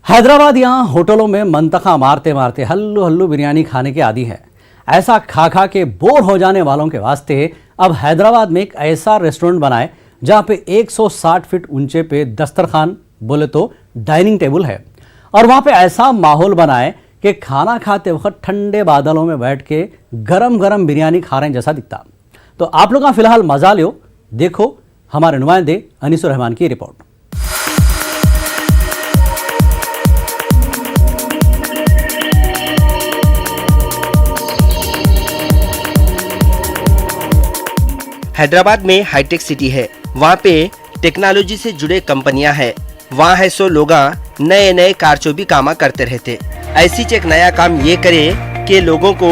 हैदराबाद यहाँ होटलों में मंतखा मारते मारते हल्लू हल्लू बिरयानी खाने के आदी है। ऐसा खा खा के बोर हो जाने वालों के वास्ते अब हैदराबाद में एक ऐसा रेस्टोरेंट बनाए जहाँ पे 160 फीट ऊंचे पे दस्तरखान बोले तो डाइनिंग टेबल है और वहाँ पे ऐसा माहौल बनाए कि खाना खाते वक्त ठंडे बादलों में बैठ के गरम गरम बिरयानी खा रहे हैं जैसा दिखता। तो आप लोग का फिलहाल मजा लो, देखो हमारे नुमाइंदे अनीसुर रहमान की रिपोर्ट। हैदराबाद में हाईटेक सिटी है, वहाँ पे टेक्नोलॉजी से जुड़े कंपनियां हैं। वहाँ है सो लोग नए नए कारचोबी कामा करते रहते। ऐसी एक नया काम ये करे कि लोगों को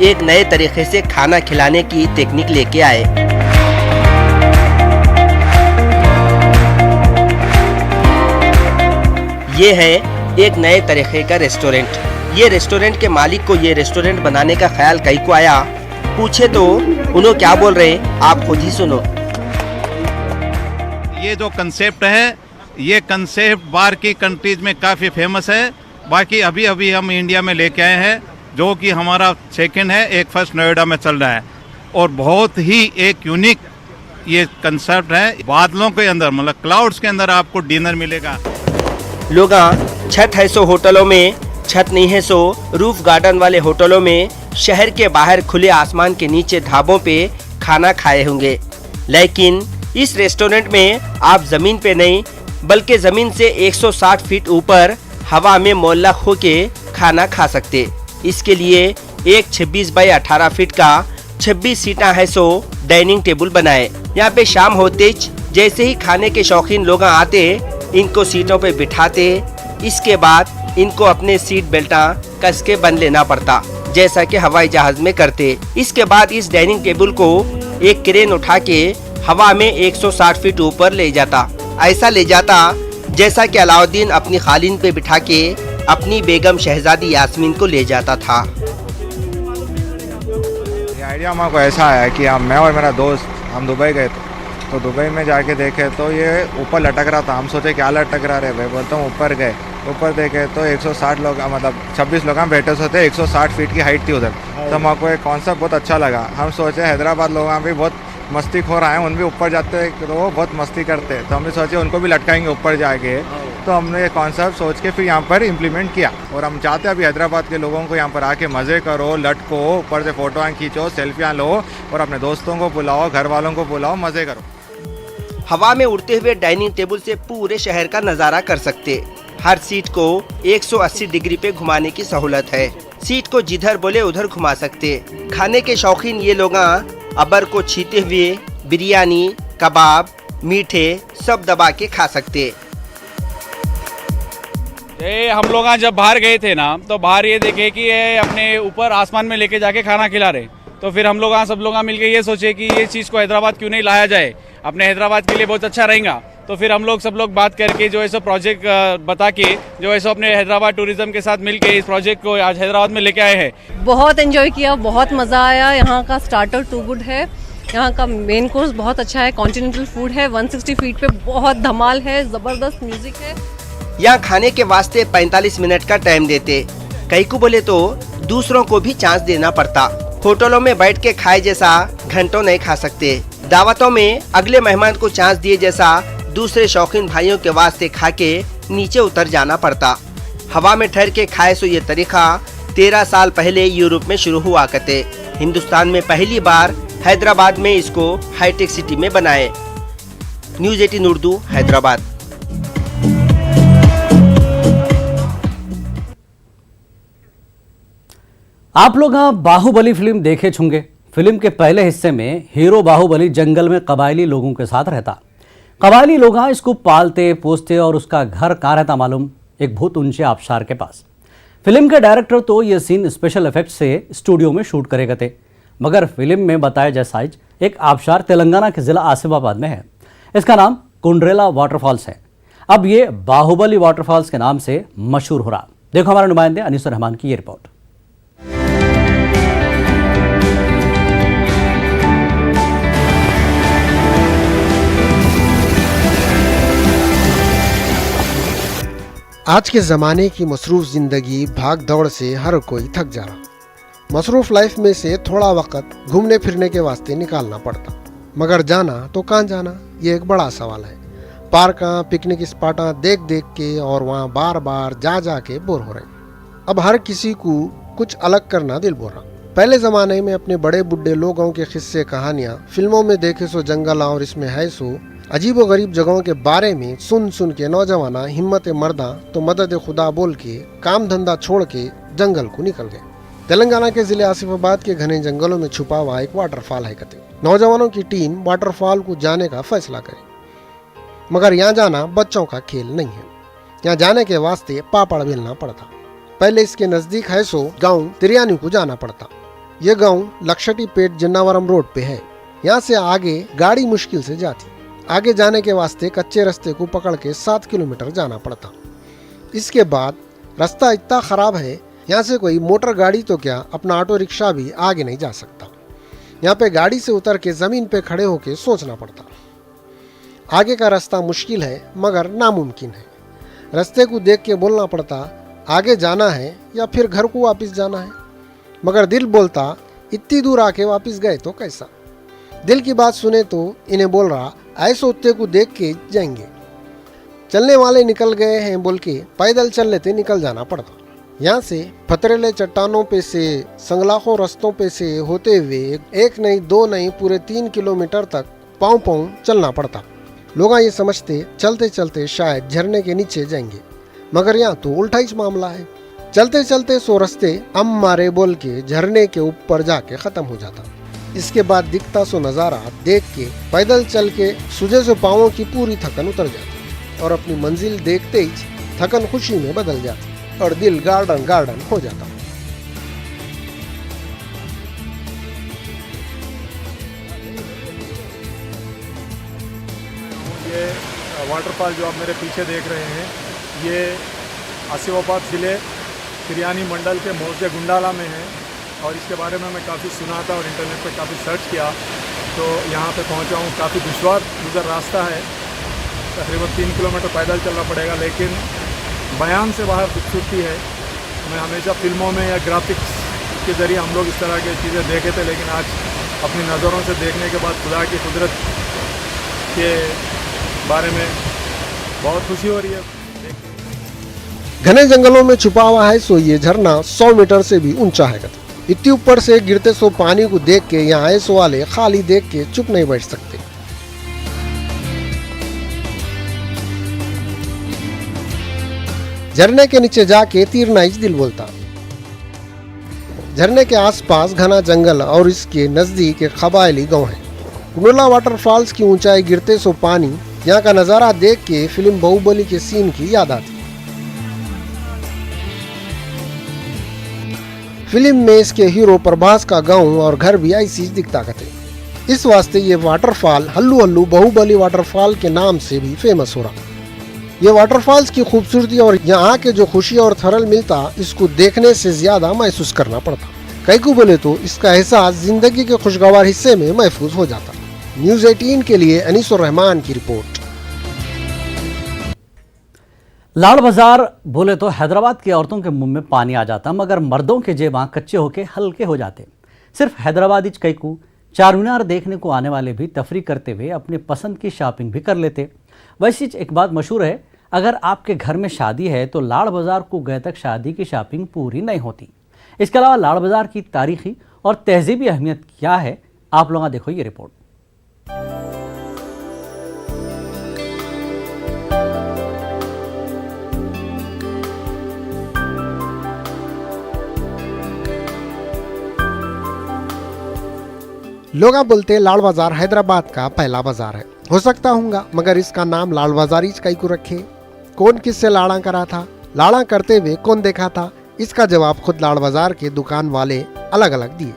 एक नए तरीके से खाना खिलाने की टेक्निक लेके आए। ये है एक नए तरीके का रेस्टोरेंट। ये रेस्टोरेंट के मालिक को ये रेस्टोरेंट बनाने का ख्याल कहीं को आया, पूछे तो उन्होंने क्या बोल रहे हैं आप खुद ही सुनो। ये जो कंसेप्ट है, ये कंसेप्ट बाहर की कंट्रीज में काफ़ी फेमस है। बाकी अभी अभी हम इंडिया में लेके आए हैं, जो कि हमारा सेकंड है, एक फर्स्ट नोएडा में चल रहा है और बहुत ही एक यूनिक ये कंसेप्ट है। बादलों के अंदर मतलब क्लाउड्स के अंदर आपको डिनर मिलेगा। लोग छत है सो होटलों में, छत नहीं है सो रूफ गार्डन वाले होटलों में, शहर के बाहर खुले आसमान के नीचे ढाबों पे खाना खाए होंगे। लेकिन इस रेस्टोरेंट में आप जमीन पे नहीं बल्कि जमीन से 160 फीट ऊपर हवा में मोल्ला होके खाना खा सकते। इसके लिए एक 26 बाई 18 फीट का 26 सीटा है सो डाइनिंग टेबल बनाए। यहाँ पे शाम होते जैसे ही खाने के शौकीन लोग आते, इनको सीटों पे बिठाते। इसके बाद इनको अपने सीट बेल्टा कस के बंद लेना पड़ता, जैसा कि हवाई जहाज में करते। इसके बाद इस डाइनिंग टेबल को एक क्रेन उठा के हवा में 160 फीट ऊपर ले जाता। ऐसा ले जाता जैसा कि अलाउद्दीन अपनी खालिन पे बिठा के अपनी बेगम शहजादी यास्मीन को ले जाता था। ये आइडिया हमारे ऐसा आया कि मैं और मेरा दोस्त हम दुबई गए थे, तो दुबई में जाके देखे तो ये ऊपर लटक रहा था। हम सोचे क्या लटक रहा है भाई, बोलता हूँ ऊपर गए, ऊपर देखे तो 160 लोग मतलब 26 लोग हम बैठे होते, 160 फीट की हाइट थी उधर। तो हमको एक कॉन्सेप्ट बहुत अच्छा लगा। हम सोचे हैदराबाद लोग भी बहुत मस्ती खो रहे हैं, उन भी ऊपर जाते तो वो बहुत मस्ती करते, तो हमने सोचे उनको भी लटकाएंगे ऊपर जाके। तो हमने ये कॉन्सेप्ट सोच के फिर यहाँ पर इम्प्लीमेंट किया और हम चाहते हैं अभी हैदराबाद के लोगों को यहाँ पर आके मज़े करो, लटको, ऊपर से फ़ोटोआँ खींचो, सेल्फियाँ लो और अपने दोस्तों को बुलाओ, घर वालों को बुलाओ, मज़े करो। हवा में उड़ते हुए डाइनिंग टेबल से पूरे शहर का नजारा कर सकते। हर सीट को 180 डिग्री पे घुमाने की सहूलत है। सीट को जिधर बोले उधर घुमा सकते। खाने के शौकीन ये लोग अबर को छीते हुए बिरयानी, कबाब, मीठे सब दबा के खा सकते। हम लोग जब बाहर गए थे ना, तो बाहर ये देखे कि ये अपने ऊपर आसमान में लेके जाके खाना खिला रहे। तो फिर हम लोग सब लोग मिलके ये सोचे कि ये चीज़ को हैदराबाद क्यों नहीं लाया जाए, अपने हैदराबाद के लिए बहुत अच्छा रहेगा। तो फिर हम लोग सब लोग बात करके जो ऐसा प्रोजेक्ट बता के जो ऐसा अपने हैदराबाद टूरिज्म के साथ मिलके इस प्रोजेक्ट को आज हैदराबाद में लेके आए हैं। बहुत एंजॉय किया, बहुत मज़ा आया। यहाँ का स्टार्टर टू गुड है, यहाँ का मेन कोर्स बहुत अच्छा है, कॉन्टिनेंटल फूड है, 160 फीट पे बहुत धमाल है, ज़बरदस्त म्यूजिक है। यहाँ खाने के वास्ते 45 मिनट का टाइम देते। कई को बोले तो दूसरों को भी चांस देना पड़ता। होटलों में बैठ के खाए जैसा घंटों नहीं खा सकते। दावतों में अगले मेहमान को चांस दिए जैसा दूसरे शौकीन भाइयों के वास्ते खा के नीचे उतर जाना पड़ता। हवा में ठहर के खाए सो ये तरीका 13 साल पहले यूरोप में शुरू हुआ करते। हिंदुस्तान में पहली बार हैदराबाद में इसको हाईटेक सिटी में बनाए। न्यूज़ 18 उर्दू, हैदराबाद। आप लोग बाहुबली फिल्म देखे होंगे। फिल्म के पहले हिस्से में हीरो बाहुबली जंगल में कबायली लोगों के साथ रहता। कबायली लोग इसको पालते पोसते और उसका घर कहाँ रहता मालूम, एक बहुत ऊंचे आबशार के पास। फिल्म के डायरेक्टर तो ये सीन स्पेशल इफेक्ट से स्टूडियो में शूट करे गए थे, मगर फिल्म में बताया जैसा एक आबशार तेलंगाना के जिला आसिफाबाद में है। इसका नाम कुंड्रेला वाटरफॉल्स है। अब ये बाहुबली वाटरफॉल्स के नाम से मशहूर हो रहा। देखो हमारे नुमाइंदे अनीसुर रहमान की ये रिपोर्ट। आज के ज़माने की मसरूफ़ ज़िंदगी भाग दौड़ से हर कोई थक जा रहा। मसरूफ़ लाइफ में से थोड़ा वक्त घूमने फिरने के वास्ते निकालना पड़ता, मगर जाना तो कहाँ जाना, ये एक बड़ा सवाल है। पार्कां, पिकनिक स्पॉटां देख देख के और वहाँ बार बार जा जा के बोर हो रहे। अब हर किसी को कुछ अलग करना दिल बोल रहा। पहले ज़माने में अपने बड़े बुढ़े लोगों के किस्से कहानियाँ फिल्मों में देखे सो जंगल और इसमें है सो अजीब व गरीब जगहों के बारे में सुन सुन के नौजवाना हिम्मत मर्दा तो मदद खुदा बोल के काम धंधा छोड़ के जंगल को निकल गए। तेलंगाना के जिले आसिफाबाद के घने जंगलों में छुपा हुआ एक वाटरफॉल है कते। नौजवानों की टीम वाटरफॉल को जाने का फैसला करे, मगर यहाँ जाना बच्चों का खेल नहीं है। यहाँ जाने के वास्ते पापड़ बेलना पड़ता। पहले इसके नजदीक है सो गाँव तिरियानी को जाना पड़ता। ये गाँव लक्षटी पेट जन्नावरम रोड पे है। यहाँ से आगे गाड़ी मुश्किल से जाती। आगे जाने के वास्ते कच्चे रास्ते को पकड़ के 7 किलोमीटर जाना पड़ता। इसके बाद रास्ता इतना खराब है, यहाँ से कोई मोटर गाड़ी तो क्या अपना ऑटो रिक्शा भी आगे नहीं जा सकता। यहाँ पे गाड़ी से उतर के ज़मीन पे खड़े होके सोचना पड़ता। आगे का रास्ता मुश्किल है मगर नामुमकिन है। रास्ते को देख के बोलना पड़ता आगे जाना है या फिर घर को वापस जाना है, मगर दिल बोलता इतनी दूर आके वापस गए तो कैसा। दिल की बात सुने तो इन्हें बोल रहा ऐसे उत्ते को देख के जाएंगे। चलने वाले निकल गए हैं बोल के पैदल चल लेते निकल जाना पड़ता। यहाँ से पथरीले चट्टानों पे से संगलाखों रास्तों पे से होते हुए 1 नहीं 2 नहीं पूरे 3 किलोमीटर तक पाँव पाँव चलना पड़ता। लोग ये समझते चलते चलते शायद झरने के नीचे जाएंगे, मगर यहाँ तो उल्टा ही मामला है। चलते चलते सो रास्ते अम मारे बोल के झरने के ऊपर जाके खत्म हो जाता। इसके बाद दिखता सो नज़ारा देख के पैदल चल के सूजे से पाँवों की पूरी थकन उतर जाती और अपनी मंजिल देखते ही थकन खुशी में बदल जाती और दिल गार्डन गार्डन हो जाता। ये वाटरफॉल जो आप मेरे पीछे देख रहे हैं, ये आसिफाबाद ज़िले तिरियानी मंडल के मोर्जे गुंडाला में है और इसके बारे में मैं काफ़ी सुना था और इंटरनेट पे काफ़ी सर्च किया तो यहाँ पे पहुँचा हूँ। काफ़ी दुश्वार गुजर रास्ता है, तकरीबन 3 किलोमीटर पैदल चलना पड़ेगा, लेकिन बयान से बाहर खूबसूरती है। मैं हमेशा फिल्मों में या ग्राफिक्स के ज़रिए हम लोग इस तरह की चीज़ें देखे थे, लेकिन आज अपनी नज़रों से देखने के बाद खुदा की कुदरत के बारे में बहुत खुशी हो रही है। घने जंगलों में छुपा हुआ है सो ये झरना 100 मीटर से भी ऊंचा है। इतनी ऊपर से गिरते सो पानी को देख के यहाँ ऐसो वाले खाली देख के चुप नहीं बैठ सकते। झरने के नीचे जाके तीरना ही दिल बोलता। झरने के आसपास घना जंगल और इसके नजदीक एक कबायली गांव है। कुंडला वाटरफॉल्स की ऊंचाई गिरते सो पानी, यहाँ का नजारा देख के फिल्म बाहुबली के सीन की याद आती। फिल्म में इसके हीरो प्रभास का गांव और घर भी ऐसी दिखता करते। इस वास्ते ये वाटरफॉल हल्लू हल्लू बाहुबली वाटरफॉल के नाम से भी फेमस हो रहा। ये वाटरफॉल्स की खूबसूरती और यहाँ के जो खुशी और थ्रिल मिलता, इसको देखने से ज्यादा महसूस करना पड़ता। कई को बोले तो इसका एहसास जिंदगी के खुशगवार हिस्से में महफूज हो जाता। न्यूज़ 18 के लिए अनीसुर रहमान की रिपोर्ट। लाड़ बाजार बोले तो हैदराबाद की औरतों के मुंह में पानी आ जाता, मगर मर्दों के जेबां कच्चे होके हल्के हो जाते। सिर्फ हैदराबादी कैकू चारमीनार देखने को आने वाले भी तफरी करते हुए अपनी पसंद की शॉपिंग भी कर लेते। वैसे एक बात मशहूर है, अगर आपके घर में शादी है तो लाड़ बाजार को गए तक शादी की शॉपिंग पूरी नहीं होती। इसके अलावा लाड़ बाजार की तारीखी और तहजीबी अहमियत क्या है, आप लोग देखो ये रिपोर्ट। लोग बोलते लाड़ बाजार हैदराबाद का पहला बाजार है। हो सकता होगा, मगर इसका नाम लाड़ बाजार ही कई को रखे। कौन किससे लाड़ा करा था, लाड़ा करते हुए कौन देखा था, इसका जवाब खुद लाड़ बाजार के दुकान वाले अलग अलग दिए।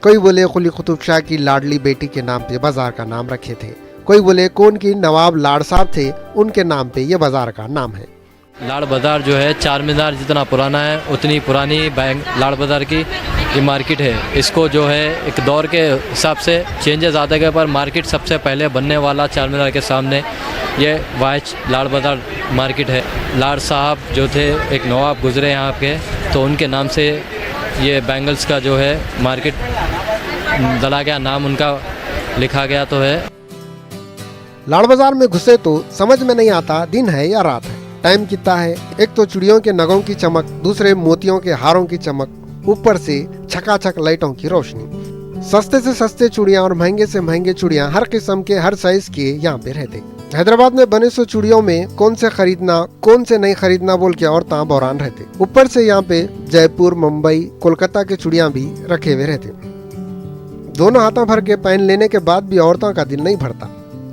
कोई बोले कुली कुतुब शाह की लाडली बेटी के नाम पे बाजार का नाम रखे थे। कोई बोले कौन की नवाब लाड़ साहब थे, उनके नाम पे ये बाजार का नाम है। लाड़ बाज़ार जो है चार मीनार जितना पुराना है उतनी पुरानी लाड़ बाज़ार की ये मार्केट है। इसको जो है एक दौर के हिसाब से चेंजेस आते गए, पर मार्केट सबसे पहले बनने वाला चार मीनार के सामने ये वाइच लाड़ बाज़ार मार्केट है। लाड़ साहब जो थे एक नवाब गुजरे यहाँ के, तो उनके नाम से ये बैंगल्स का जो है मार्केट डला गया, नाम उनका लिखा गया तो है। लाड़ बाजार में घुसे तो समझ में नहीं आता दिन है या रात है, टाइम कितना है। एक तो चूड़ियों के नगों की चमक, दूसरे मोतियों के हारों की चमक, ऊपर से छकाछक लाइटों की रोशनी। सस्ते से सस्ते चूड़ियां और महंगे से महंगे चूड़ियां हर किस्म के हर साइज के यहाँ पे रहते। हैदराबाद में बने सो चूड़ियों में कौन से खरीदना कौन से नहीं खरीदना बोल के औरतां बौरान रहते। ऊपर से यहाँ पे जयपुर, मुंबई, कोलकाता के चूड़ियां भी रखे हुए रहते। दोनों हाथों भर के पहन लेने के बाद भी औरतों का दिल नहीं भरता।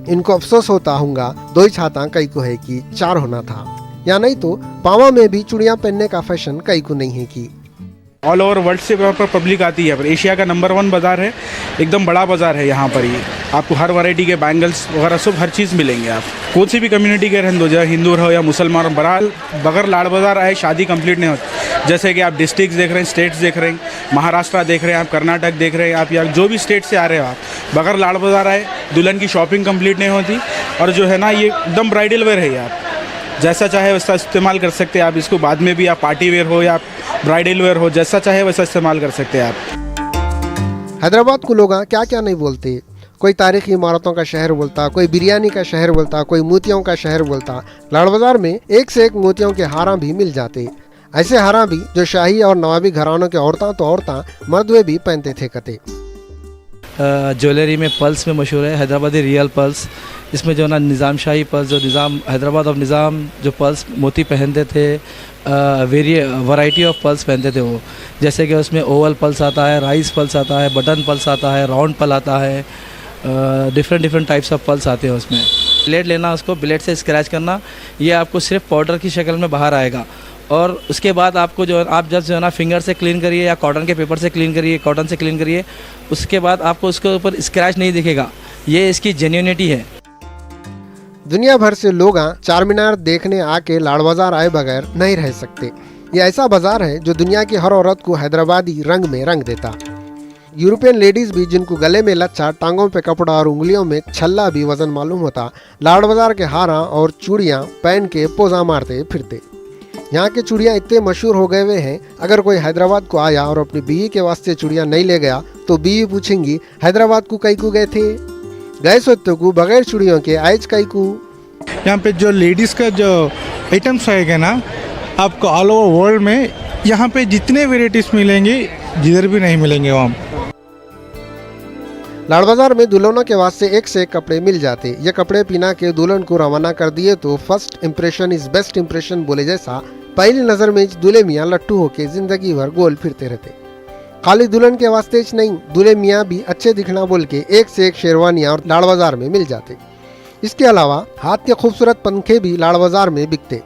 इनको अफसोस होता होगा दो ही छाता कई को है कि चार होना था, या नहीं तो पावा में भी चूड़ियां पहनने का फैशन कई को नहीं है कि। ऑल ओवर वर्ल्ड से यहाँ पर पब्लिक आती है। पर एशिया का नंबर 1 बाज़ार है, एकदम बड़ा बाज़ार है। यहाँ पर ही आपको हर वैरायटी के बैंगल्स वगैरह सब हर चीज़ मिलेंगे। आप कौन सी भी कम्युनिटी के रहने दो, चाहे हिंदू रहो या मुसलमान, बगैर लाड़ बाज़ार आए शादी कंप्लीट नहीं होती। जैसे कि आप डिस्ट्रिक्ट देख रहे हैं, स्टेट्स देख रहे हैं, महाराष्ट्र देख रहे हैं, आप कर्नाटक देख रहे हैं, आप या जो भी स्टेट से आ रहे हो, आप बगैर लाड़ बाज़ार आए दुल्हन की शॉपिंग कंप्लीट नहीं होती। और जो है ना, ये एकदम ब्राइडल वेयर है। आप जैसा चाहे वैसा इस्तेमाल कर सकते हैं। आप इसको बाद में भी आप पार्टी वेयर हो या ब्राइडल वेयर हो, जैसा चाहे वैसा इस्तेमाल कर सकते हैं आप। हैदराबाद को लोग क्या क्या नहीं बोलते। कोई तारीखी इमारतों का शहर बोलता, कोई बिरयानी का शहर बोलता, कोई मोतियों का शहर बोलता। लाड़ बाजार में एक से एक मोतियों के हारा भी मिल जाते। ऐसे हारा भी जो शाही और नवाबी घरानों के औरतां तो औरतां मर्दवे भी पहनते थे कते। ज्वेलरी में पर्ल्स में मशहूर है हैदराबादी रियल पर्ल्स। इसमें जो ना निज़ाम शाही पर्ल्स, जो निज़ाम हैदराबाद ऑफ निज़ाम जो पर्ल्स मोती पहनते थे, वैरायटी ऑफ पर्ल्स पहनते थे वो। जैसे कि उसमें ओवल पर्ल्स आता है, राइस पर्ल्स आता है, बटन पर्ल्स आता है, राउंड पर्ल आता है, डिफरेंट टाइप्स ऑफ पर्ल्स आते हैं उसमें। ब्लेड लेना, उसको ब्लेड से स्क्रैच करना, ये आपको सिर्फ पाउडर की शक्ल में बाहर आएगा। और उसके बाद आपको जो आप जब जो है ना फिंगर से क्लीन करिए या कॉटन के पेपर से क्लीन करिए, कॉटन से क्लीन करिए, उसके बाद आपको उसके ऊपर स्क्रैच नहीं दिखेगा। ये इसकी जेन्युइनिटी है। दुनिया भर से लोग चार मीनार देखने आके लाड़ बाजार आए बगैर नहीं रह सकते। ये ऐसा बाजार है जो दुनिया की हर औरत को हैदराबादी रंग में रंग देता। यूरोपियन लेडीज भी जिनको गले में लच्छा, टांगों पे कपड़ा और उंगलियों में छल्ला भी वजन मालूम होता, लाड़ बाजार के हारा और चूड़ियाँ पहन के पोजा मारते फिरते। यहाँ के चूड़ियाँ इतने मशहूर हो गए हुए हैं, अगर कोई हैदराबाद को आया और अपनी बीवी के वास्ते चूड़ियाँ नहीं ले गया तो बीवी पूछेंगी हैदराबाद को कई को गए थे, गए सोते को बगैर चूड़ियों के आयज कई को। यहाँ पे जो लेडीज़ का जो आइटम्स आएगा ना, आपको ऑल ओवर वर्ल्ड में यहाँ पे जितने वेराइटीज़ मिलेंगे जिधर भी नहीं मिलेंगे वहाँ। लाड़ बाजार में दुल्हनों के वास्ते एक से एक कपड़े मिल जाते। ये कपड़े पहना के दुल्हन को रवाना कर दिए तो first impression is best impression बोले जैसा पहली नजर में दूल्हे मियाँ लट्टू होके जिंदगी भर गोल फिरते रहते। खाली दुल्हन के वास्ते नहीं, दूल्हे मियाँ भी अच्छे दिखना बोल के एक से एक शेरवानियाँ और लाड़ बाजार में मिल जाते। इसके अलावा हाथ के खूबसूरत पंखे भी लाड़ बाजार में बिकते।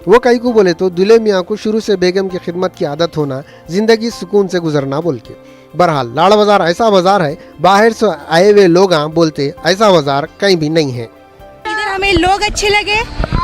वो कई को बोले तो दूल्हे मियाँ को शुरू से बेगम की खिदमत की आदत होना, जिंदगी सुकून से गुजरना बोल के। बहरहाल लाड़ बाजार ऐसा बाजार है, बाहर से आए हुए लोग बोलते ऐसा बाजार कहीं भी नहीं है। इधर हमें लोग अच्छे लगे,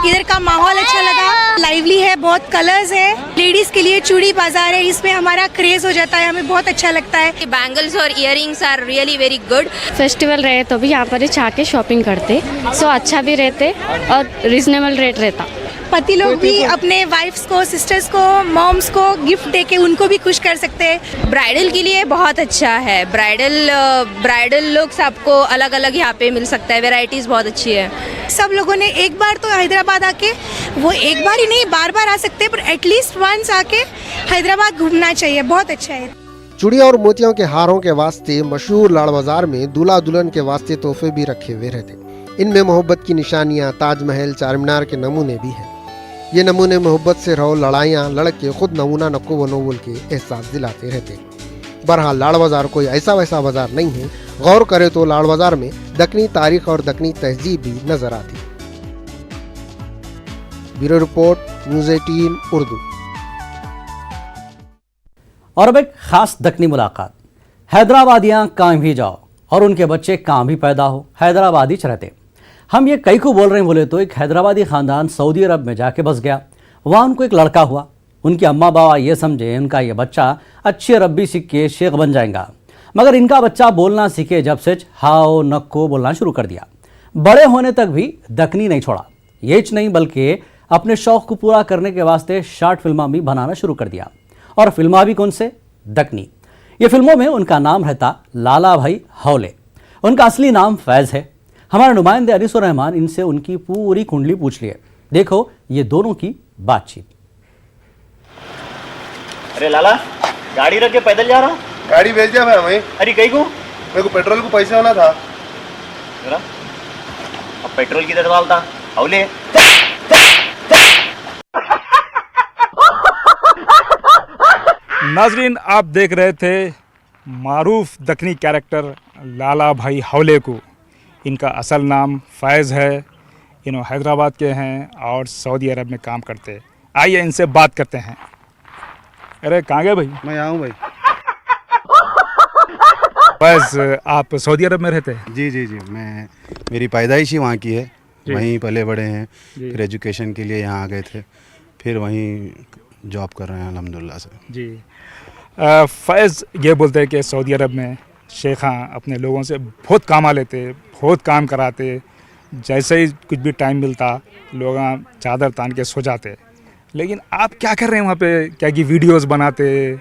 इधर का माहौल अच्छा लगा, लाइवली है, बहुत कलर्स है। लेडीज के लिए चूड़ी बाजार है, इसमें हमारा क्रेज हो जाता है, हमें बहुत अच्छा लगता है। बैंगल्स और earrings are really very good. Festival रहे तो भी यहाँ पर आके शॉपिंग करते, सो अच्छा भी रहते और रिजनेबल रेट रहता। पति लोग भी अपने वाइफ्स को, सिस्टर्स को, मॉम्स को गिफ्ट देके उनको भी खुश कर सकते हैं। ब्राइडल के लिए बहुत अच्छा है। ब्राइडल लुक्स आपको अलग अलग यहाँ पे मिल सकता है, वेराइटीज बहुत अच्छी है। सब लोगों ने एक बार तो हैदराबाद आके, वो एक बार ही नहीं बार बार आ सकते, पर एटलीस्ट वंस आके हैदराबाद घूमना चाहिए, बहुत अच्छा है। चूड़ियों और मोतियों के हारों के वास्ते मशहूर लाड़ बाजार में दूल्हा दुल्हन के वास्ते तोहफे भी रखे हुए रहते। इनमें मोहब्बत की निशानियाँ, ताजमहल, चार मीनार के नमूने भी हैं। ये नमूने मोहब्बत से रहो, लड़ाइयाँ लड़ के खुद नमूना नको बनो बोल के एहसास दिलाते रहते। बहरहाल लाड़ बाजार कोई ऐसा वैसा बाजार नहीं है। गौर करे तो लाड़ बाजार में दक्कनी तारीख और दक्कनी तहजीब भी नजर आती। Bureau report, news 18 Urdu. और अब एक खास दक्कनी मुलाकात। हैदराबादियाँ कहाँ भी जाओ और उनके बच्चे कहाँ भी पैदा हो, हैदराबादी च रहते। हम ये कई को बोल रहे हैं बोले तो एक हैदराबादी ख़ानदान सऊदी अरब में जाके बस गया। वहाँ उनको एक लड़का हुआ। उनकी अम्मा बाबा ये समझे इनका ये बच्चा अच्छी अरबी सीख के शेख बन जाएगा, मगर इनका बच्चा बोलना सीखे जब से हाओ नक्को बोलना शुरू कर दिया। बड़े होने तक भी दकनी नहीं छोड़ा। यही नहीं बल्कि अपने शौक को पूरा करने के वास्ते शॉर्ट फिल्मा भी बनाना शुरू कर दिया। और फिल्मा भी कौन से? दकनी। ये फिल्मों में उनका नाम रहता लाला भाई हौले। उनका असली नाम फैज़ है। हमारे नुमाइंदे अनीसुर रहमान इनसे उनकी पूरी कुंडली पूछ लिए। देखो ये दोनों की बातचीत। अरे लाला, गाड़ी रख के पैदल जा रहा हूँ। गाड़ी भेज दिया मैं वहीं। अरे कहीं को? मेरे को पेट्रोल को पैसे होना था। अब पेट्रोल किधर डालता? हौले। नाजरीन, आप देख रहे थे मारूफ दक्कनी कैरेक्टर लाला भाई हौले को। इनका असल नाम फैज़ है। इन्होंने हैदराबाद के हैं और सऊदी अरब में काम करते हैं। आइए इनसे बात करते हैं। अरे कहाँ गए भाई? मैं यहाँ हूँ भाई। फैज़, आप सऊदी अरब में रहते हैं? जी जी जी, मैं मेरी पैदाइश ही वहाँ की है। वहीं पले बड़े हैं। फिर एजुकेशन के लिए यहाँ आ गए थे, फिर वहीं जॉब कर रहे हैं अल्हम्दुलिल्लाह से। जी। फैज़ ये बोलते हैं कि सऊदी अरब में शेखा अपने लोगों से बहुत कामा लेते, बहुत काम कराते। जैसे ही कुछ भी टाइम मिलता लोग चादर तान के सो जाते। लेकिन आप क्या कर रहे हैं वहाँ पे? क्या कि वीडियोस बनाते,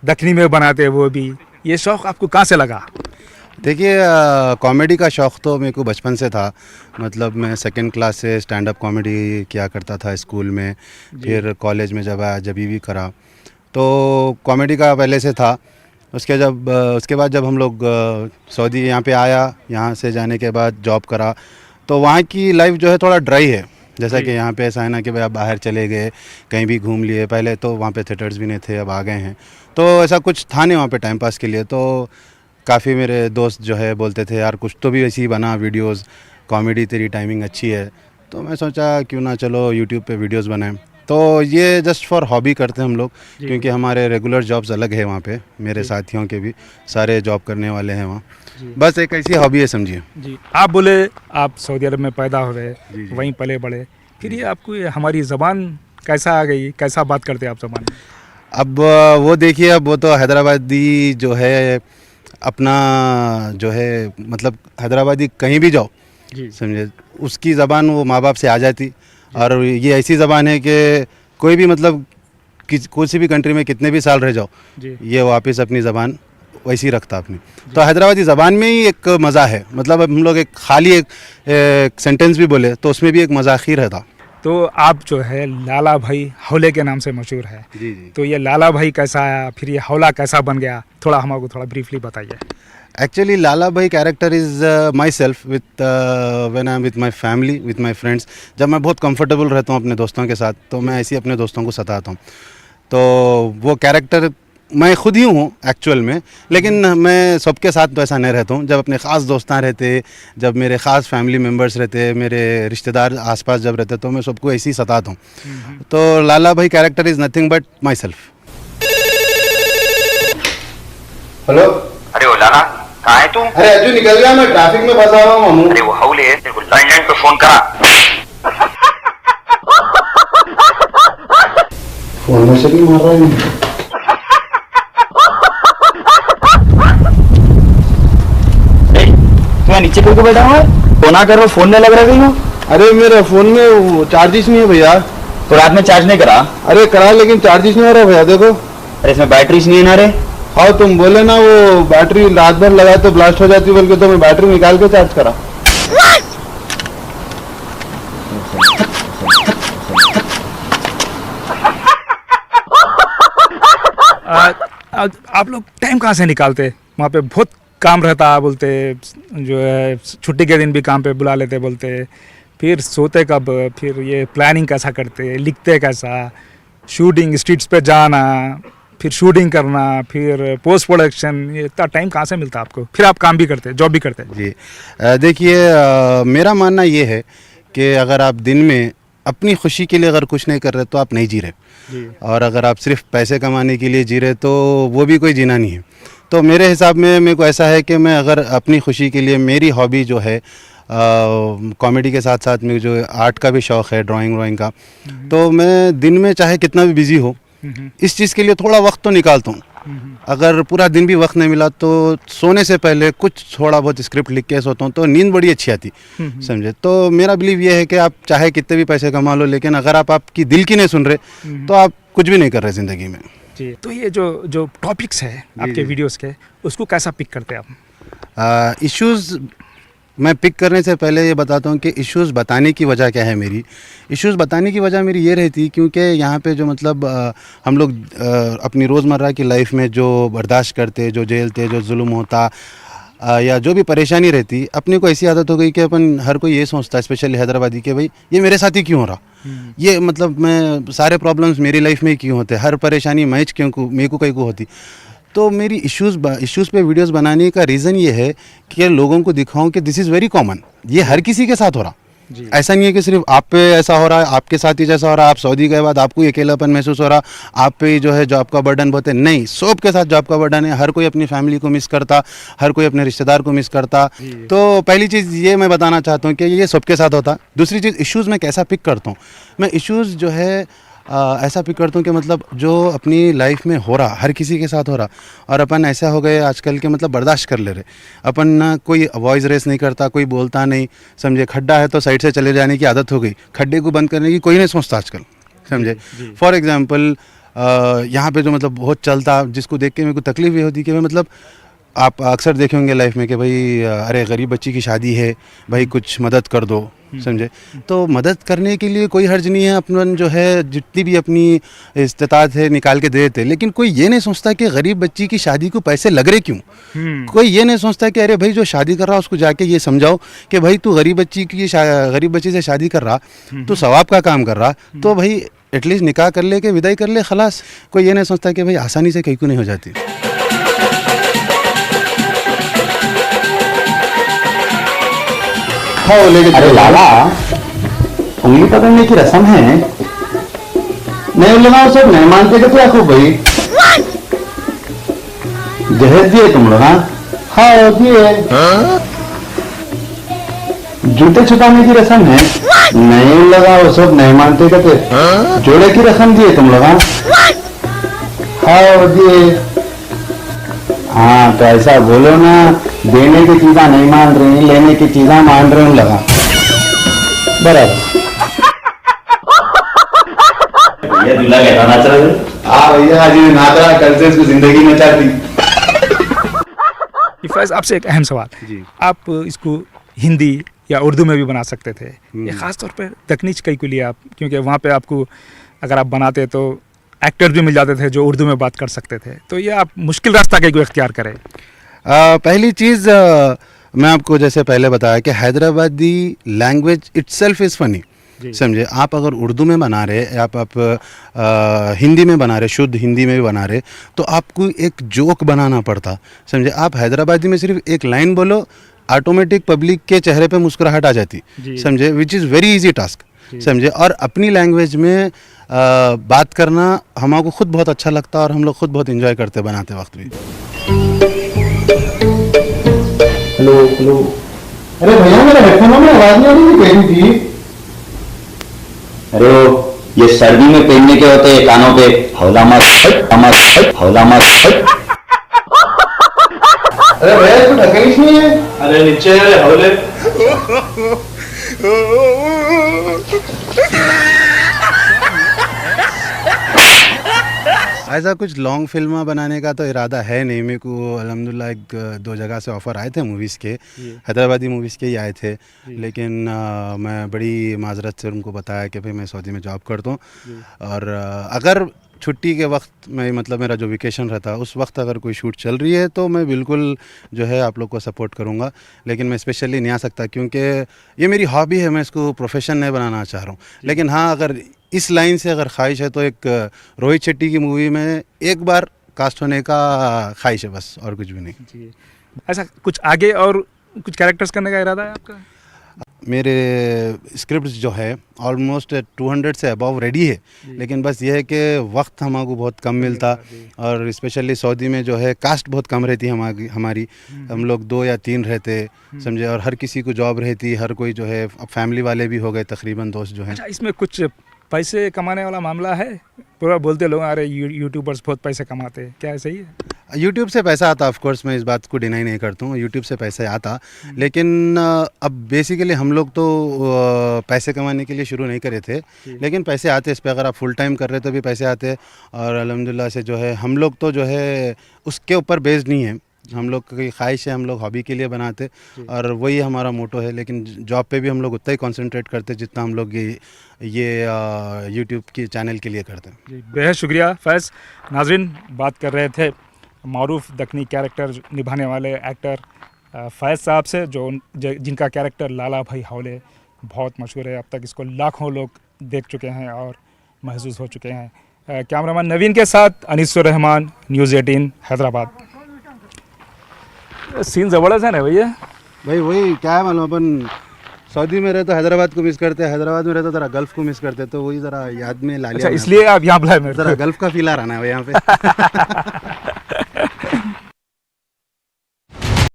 दक्कनी में बनाते, वो भी। ये शौक़ आपको कहाँ से लगा? देखिए, कॉमेडी का शौक़ तो मेरे को बचपन से था। मतलब मैं सेकंड क्लास से स्टैंड अप कॉमेडी किया करता था स्कूल में। फिर कॉलेज में जब आया, जब भी करा, तो कॉमेडी का पहले से था। उसके बाद जब हम लोग सऊदी यहाँ पे आया, यहाँ से जाने के बाद जॉब करा, तो वहाँ की लाइफ जो है थोड़ा ड्राई है। जैसा कि यहाँ पे ऐसा है ना कि भाई आप बाहर चले गए, कहीं भी घूम लिए। पहले तो वहाँ पे थिएटर्स भी नहीं थे, अब आ गए हैं, तो ऐसा कुछ था नहीं वहाँ पे टाइम पास के लिए। तो काफ़ी मेरे दोस्त जो है बोलते थे, यार कुछ तो भी ऐसी बना वीडियोस, कॉमेडी तेरी टाइमिंग अच्छी है। तो मैं सोचा क्यों ना चलो यूट्यूब पे वीडियोस बनाएं। तो ये जस्ट फॉर हॉबी करते हैं हम लोग, क्योंकि हमारे रेगुलर जॉब्स अलग है वहाँ पे। मेरे साथियों के भी सारे जॉब करने वाले हैं वहाँ। बस एक ऐसी हॉबी है, समझिए। जी। आप बोले आप सऊदी अरब में पैदा हुए, वहीं पले बड़े, फिर ये आपको ये हमारी ज़बान कैसा आ गई? कैसा बात करते आप ज़बान में? अब वो देखिए, अब वो तो हैदराबादी जो है अपना जो है, मतलब हैदराबादी कहीं भी जाओ, समझे, उसकी ज़बान वो माँ बाप से आ जाती। और ये ऐसी ज़बान है कि कोई भी मतलब किसी भी कंट्री में कितने भी साल रह जाओ, ये वापस अपनी ज़बान वैसी रखता अपनी। तो हैदराबादी ज़बान में ही एक मज़ा है। मतलब अब हम लोग एक खाली एक सेंटेंस भी बोले तो उसमें भी एक मज़ाक़ी रहता। तो आप जो है लाला भाई हौले के नाम से मशहूर है। जी जी। तो ये लाला भाई कैसा आया, फिर ये हौला कैसा बन गया, थोड़ा हमको थोड़ा ब्रीफली बताइए। Actually, Lala Bhai character is myself with when I'm with my family, with my friends. जब मैं बहुत comfortable रहता हूँ अपने दोस्तों के साथ, तो मैं ऐसे ही अपने दोस्तों को सताता हूँ। तो वो कैरेक्टर मैं खुद ही हूँ एक्चुअल में, लेकिन मैं सबके साथ तो ऐसा नहीं रहता हूँ। जब अपने ख़ास दोस्तां रहते, जब मेरे ख़ास फैमिली मेम्बर्स रहते, मेरे रिश्तेदार आसपास जब रहते, तो मैं सबको ऐसे ही सताता हूँ। तो लाला भाई character is nothing but my self. Hello. अरे वो लाला, कहाँ है तू? अरे अजू निकल गया, मैं ट्रैफिक में फंसा हुआ हूँ। अरे वो हौले है, तेरे को लैंडलाइन पे फोन करा। फोन में से भी मार रहा है। तू नीचे क्यों बैठा हुआ है? फोन कर, फोन नहीं लग रहा है। अरे मेरे फोन में चार्जिस नहीं है भैया। तो रात में चार्ज नहीं करा? अरे करा, लेकिन चार्जिस नहीं हो रहा भैया। देखो, अरे इसमें बैटरीज नहीं है ना रे। हाँ, तुम बोले ना वो बैटरी रात भर लगाए तो ब्लास्ट हो जाती, बल्कि तो मैं बैटरी निकाल के चार्ज करा। आप लोग टाइम कहाँ से निकालते? वहाँ पे बहुत काम रहता बोलते, जो है छुट्टी के दिन भी काम पे बुला लेते बोलते। फिर सोते कब, फिर ये प्लानिंग कैसा करते, लिखते कैसा, शूटिंग स्ट्रीट्स पे जाना, फिर शूटिंग करना, फिर पोस्ट प्रोडक्शन, ये इतना टाइम कहाँ से मिलता आपको? फिर आप काम भी करते, जॉब भी करते? जी देखिए, मेरा मानना ये है कि अगर आप दिन में अपनी खुशी के लिए अगर कुछ नहीं कर रहे तो आप नहीं जी रहे। और अगर आप सिर्फ पैसे कमाने के लिए जी रहे तो वो भी कोई जीना नहीं है। तो मेरे हिसाब में मेरे को ऐसा है कि मैं अगर अपनी खुशी के लिए, मेरी हॉबी जो है कॉमेडी के साथ साथ मेरे जो आर्ट का भी शौक़ है, ड्राइंग का। तो मैं दिन में चाहे कितना भी बिज़ी हो, इस चीज़ के लिए थोड़ा वक्त तो निकालता हूँ। अगर पूरा दिन भी वक्त नहीं मिला तो सोने से पहले कुछ थोड़ा बहुत स्क्रिप्ट लिख के सोता हूँ, तो नींद बड़ी अच्छी आती, समझे। तो मेरा बिलीव ये है कि आप चाहे कितने भी पैसे कमा लो, लेकिन अगर आप आपकी दिल की नहीं सुन रहे तो आप कुछ भी नहीं कर रहे ज़िंदगी में। जी, तो ये जो टॉपिक्स है आपके वीडियोस के, उसको कैसा पिक करते हैं आप? इश्यूज़ मैं पिक करने से पहले ये बताता हूँ कि इश्यूज़ बताने की वजह क्या है। मेरी इश्यूज़ बताने की वजह मेरी ये रहती, क्योंकि यहाँ पे जो मतलब हम लोग अपनी रोज़मर्रा की लाइफ में जो बर्दाश्त करते, जो झेलते, जो जुल्म होता या जो भी परेशानी रहती, अपने को ऐसी आदत हो गई कि अपन हर कोई ये सोचता है, स्पेशली हैदराबादी, कि भाई ये मेरे साथ ही क्यों हो रहा, ये मतलब मैं सारे प्रॉब्लम्स मेरी लाइफ में ही क्यों होते, हर परेशानी मैं क्यों मेरे को कहीं को होती। तो मेरी इश्यूज़ पे वीडियोस बनाने का रीज़न ये है कि लोगों को दिखाऊं कि दिस इज़ वेरी कॉमन, ये हर किसी के साथ हो रहा। ऐसा नहीं है कि सिर्फ आप पे ऐसा हो रहा है, आपके साथ ही जैसा हो रहा है, आप सऊदी गए बाद आपको अकेलापन महसूस हो रहा, आप पे जो है जॉब का बर्डन बहुत है, नहीं, सब के साथ जॉब का बर्डन है। हर कोई अपनी फैमिली को मिस करता, हर कोई अपने रिश्तेदार को मिस करता। तो पहली चीज़ ये मैं बताना चाहता हूँ कि ये सबके साथ होता। दूसरी चीज़, इश्यूज़ मैं कैसा पिक करता हूँ, मैं इश्यूज़ जो है ऐसा पिक करता हूँ कि मतलब जो अपनी लाइफ में हो रहा, हर किसी के साथ हो रहा, और अपन ऐसा हो गए आजकल के मतलब बर्दाश्त कर ले रहे। अपन ना कोई वॉइस रेस नहीं करता, कोई बोलता नहीं, समझे। खड्डा है तो साइड से चले जाने की आदत हो गई, खड्डे को बंद करने की कोई नहीं सोचता आजकल, समझे। फॉर एग्जांपल यहाँ पे जो मतलब बहुत चलता, जिसको देख के मेरे को तकलीफ ये होती कि भाई मतलब आप अक्सर देखे होंगे लाइफ में कि भाई अरे गरीब बच्ची की शादी है, भाई कुछ मदद कर दो, समझे। तो मदद करने के लिए कोई हर्ज नहीं है, अपन जो है जितनी भी अपनी इस्तेताअत है निकाल के दे देते, लेकिन कोई ये नहीं सोचता कि गरीब बच्ची की शादी को पैसे लग रहे क्यों। कोई ये नहीं सोचता कि अरे भाई जो शादी कर रहा उसको जाके ये समझाओ कि भाई तू गरीब बच्ची से शादी कर रहा, तू सवाब का काम कर रहा, तो भाई एटलीस्ट निकाह कर ले, के विदाई कर ले, खलास। कोई ये नहीं सोचता कि भाई आसानी से कहीं को नहीं हो जाती। अरे लाला, उंगली पकड़ने की रस्म है, नहीं लगाओ, सब नहीं मानते कि क्या खूब भाई जहेज दिए तुम लोग। हाँ दिए। जूते छुपाने की रस्म है, नहीं लगाओ, सब नहीं मानते कि जोड़े की रस्म दिए तुम लोग। हाँ दिए। हाँ तो ऐसा बोलो ना, देने की चीज़ा नहीं मान रही, लेने की चीज़ा मान रहे हूँ लगा बराबर। ये दूल्हा कैसा नाच रहा है? हाँ भैया आज ये नाच रहा, कल से इसको जिंदगी में चाहती। फैज़, आपसे एक अहम सवाल, आप इसको हिंदी या उर्दू में भी बना सकते थे, ये ख़ास तौर पर तकनीक कई को लिए आप, क्योंकि वहाँ पे आपको अगर आप बनाते तो एक्टर भी मिल जाते थे जो उर्दू में बात कर सकते थे, तो ये आप मुश्किल रास्ता कहीं को इख्तियार करें? पहली चीज़ मैं आपको जैसे पहले बताया कि Hyderabadi language itself is funny, समझे। आप अगर उर्दू में बना रहे, आप हिंदी में बना रहे, शुद्ध हिंदी में भी बना रहे, तो आपको एक जोक बनाना पड़ता, समझे। आप हैदराबादी में सिर्फ एक लाइन बोलो, ऑटोमेटिक पब्लिक के चेहरे पे मुस्कुराहट आ जाती, समझे, which is very easy task, समझे। और अपनी लैंग्वेज में बात करना हमको खुद बहुत अच्छा लगता और हम लोग खुद बहुत एंजॉय करते बनाते वक्त भी। हेलो हेलो, अरे भैया मेरे हेडफोनों में आवाज नहीं आ रही पहनी थी। अरे ये सर्दी में पहनने के होते हैं कानों पे, हौला मत हौला मत। अरे भैया इसको ढकेलिश नहीं है। अरे नीचे हौले। ऐसा कुछ लॉन्ग फिल्म बनाने का तो इरादा है नहीं। मेरे को अल्हम्दुलिल्लाह एक दो जगह से ऑफ़र आए थे मूवीज़ के, हैदराबादी मूवीज़ के ही आए थे, लेकिन मैं बड़ी माजरत से उनको बताया कि भाई मैं सऊदी में जॉब करता हूँ, और अगर छुट्टी के वक्त में मतलब मेरा जो वेकेशन रहता है उस वक्त अगर कोई शूट चल रही है तो मैं बिल्कुल जो है आप लोग को सपोर्ट करूँगा, लेकिन मैं स्पेशली नहीं आ सकता क्योंकि ये मेरी हॉबी है, मैं इसको प्रोफेशन नहीं बनाना चाह रहा हूँ। लेकिन हाँ, अगर इस लाइन से अगर ख्वाहिश है तो एक रोहित शेट्टी की मूवी में एक बार कास्ट होने का ख्वाहिश है, बस, और कुछ भी नहीं। ऐसा कुछ आगे और कुछ कैरेक्टर्स करने का इरादा है आपका? मेरे स्क्रिप्ट्स जो है ऑलमोस्ट 200 से अबव रेडी है, लेकिन बस ये है कि वक्त हमको बहुत कम मिलता, और स्पेशली सऊदी में जो है कास्ट बहुत कम रहती है हमारी। हम लोग 2 या 3 रहते, समझे, और हर किसी को जॉब रहती, हर कोई जो है, अब फैमिली वाले भी हो गए तकरीबन दोस्त जो हैं। अच्छा, इसमें कुछ पैसे कमाने वाला मामला है? पूरा बोलते लोग अरे यूट्यूबर्स बहुत पैसे कमाते हैं, क्या सही है? यूट्यूब से पैसा आता, ऑफ कोर्स मैं इस बात को डिनाई नहीं करता हूँ, यूट्यूब से पैसे आता, लेकिन अब बेसिकली हम लोग तो पैसे कमाने के लिए शुरू नहीं करे थे, लेकिन पैसे आते इस पे। अगर आप फुल टाइम कर रहे तो भी पैसे आते, और अल्हम्दुलिल्लाह से जो है हम लोग तो जो है उसके ऊपर बेस्ड नहीं है, हम लोग की ख्वाहिश है, हम लोग हॉबी के लिए बनाते, और वही हमारा मोटो है। लेकिन जॉब पे भी हम लोग उतना ही कंसंट्रेट करते जितना हम लोग ये यूट्यूब के चैनल के लिए करते हैं। जी, बेहद शुक्रिया फैज़। नाज़रीन, बात कर रहे थे मारूफ दक्कनी कैरेक्टर निभाने वाले एक्टर फैज़ साहब से, जिनका कैरेक्टर लाला भाई हौले बहुत मशहूर है। अब तक इसको लाखों लोग देख चुके हैं और महसूस हो चुके हैं। कैमरामैन नवीन के साथ अनीसुर रहमान, न्यूज़ 18 हैदराबाद। सीन ज़बरदस्त है ना भैया? भाई वही क्या है मालूम, अपन सऊदी में रहे तो हैदराबाद को मिस करते हैं, हैदराबाद में रहे तो ज़रा गल्फ़ को मिस करते, तो वही ज़रा याद में ला लिया। अच्छा, इसलिए आप यहाँ बुलाए मेरे को? ज़रा गल्फ़ का फील आ रहा है यहाँ पे।